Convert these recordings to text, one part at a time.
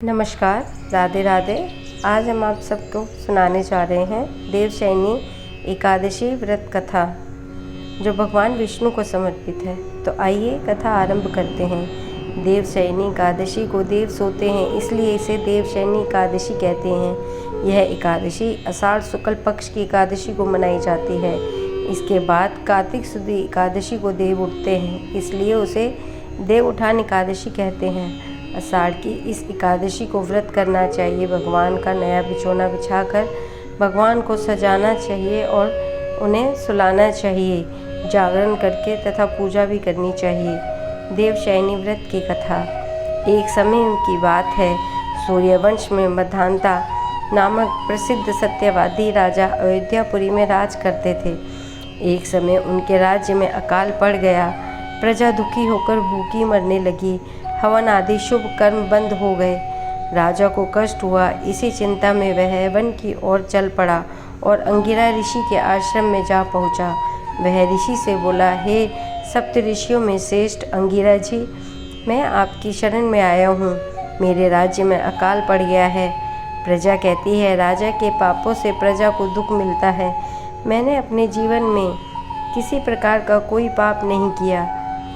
नमस्कार, राधे राधे। आज हम आप सबको सुनाने जा रहे हैं देवशयनी एकादशी व्रत कथा, जो भगवान विष्णु को समर्पित है। तो आइए कथा आरंभ करते हैं। देवशयनी एकादशी को देव सोते हैं, इसलिए इसे देवशयनी एकादशी कहते हैं। यह एकादशी आषाढ़ शुक्ल पक्ष की एकादशी को मनाई जाती है। इसके बाद कार्तिक शुद्ध एकादशी को देव उठते हैं, इसलिए उसे देव उठान एकादशी कहते हैं। आषाढ़ की इस एकादशी को व्रत करना चाहिए। भगवान का नया बिछौना बिछाकर भगवान को सजाना चाहिए और उन्हें सुलाना चाहिए, जागरण करके तथा पूजा भी करनी चाहिए। देवशयनी व्रत की कथा। एक समय की बात है, सूर्यवंश में मधांता नामक प्रसिद्ध सत्यवादी राजा अयोध्यापुरी में राज करते थे। एक समय उनके राज्य में अकाल पड़ गया। प्रजा दुखी होकर भूखी मरने लगी। हवन आदि शुभ कर्म बंद हो गए। राजा को कष्ट हुआ। इसी चिंता में वह वन की ओर चल पड़ा और अंगिरा ऋषि के आश्रम में जा पहुंचा। वह ऋषि से बोला, हे सप्त ऋषियों में श्रेष्ठ अंगिरा जी, मैं आपकी शरण में आया हूँ। मेरे राज्य में अकाल पड़ गया है। प्रजा कहती है, राजा के पापों से प्रजा को दुख मिलता है। मैंने अपने जीवन में किसी प्रकार का कोई पाप नहीं किया।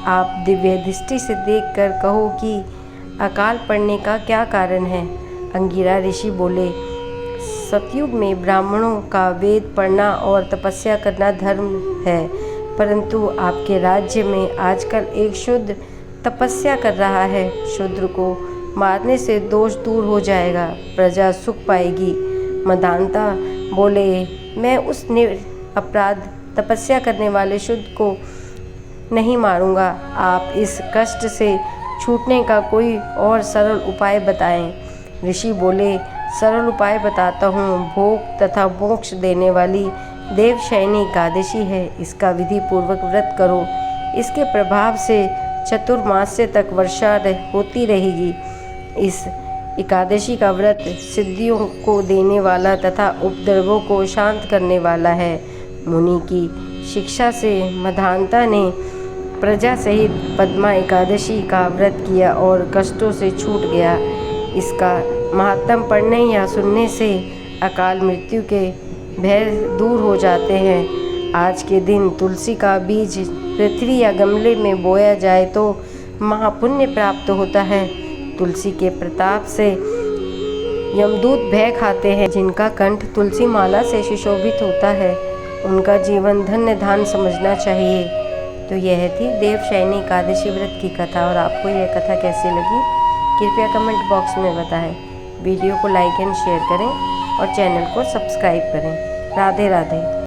आप दिव्य दृष्टि से देखकर कहो कि अकाल पड़ने का क्या कारण है। अंगिरा ऋषि बोले, सतयुग में ब्राह्मणों का वेद पढ़ना और तपस्या करना धर्म है, परंतु आपके राज्य में आजकल एक शूद्र तपस्या कर रहा है। शूद्र को मारने से दोष दूर हो जाएगा, प्रजा सुख पाएगी। मधांता बोले, मैं उस अपराध तपस्या करने वाले शूद्र को नहीं मारूंगा। आप इस कष्ट से छूटने का कोई और सरल उपाय बताएं। ऋषि बोले, सरल उपाय बताता हूँ। भोग तथा मोक्ष देने वाली देवशयनी एकादशी है। इसका विधि पूर्वक व्रत करो। इसके प्रभाव से चतुर्मास्य तक वर्षा होती रहेगी। इस एकादशी का व्रत सिद्धियों को देने वाला तथा उपद्रवों को शांत करने वाला है। मुनि की शिक्षा से मधांता ने प्रजा सहित पद्मा एकादशी का व्रत किया और कष्टों से छूट गया। इसका महात्म पढ़ने या सुनने से अकाल मृत्यु के भय दूर हो जाते हैं। आज के दिन तुलसी का बीज पृथ्वी या गमले में बोया जाए तो महापुण्य प्राप्त होता है। तुलसी के प्रताप से यमदूत भय खाते हैं। जिनका कंठ तुलसी माला से सुशोभित होता है, उनका जीवन धन्य धान समझना चाहिए। तो यह थी देवशयनी एकादशी व्रत की कथा। और आपको यह कथा कैसी लगी, कृपया कमेंट बॉक्स में बताएं। वीडियो को लाइक एंड शेयर करें और चैनल को सब्सक्राइब करें। राधे राधे।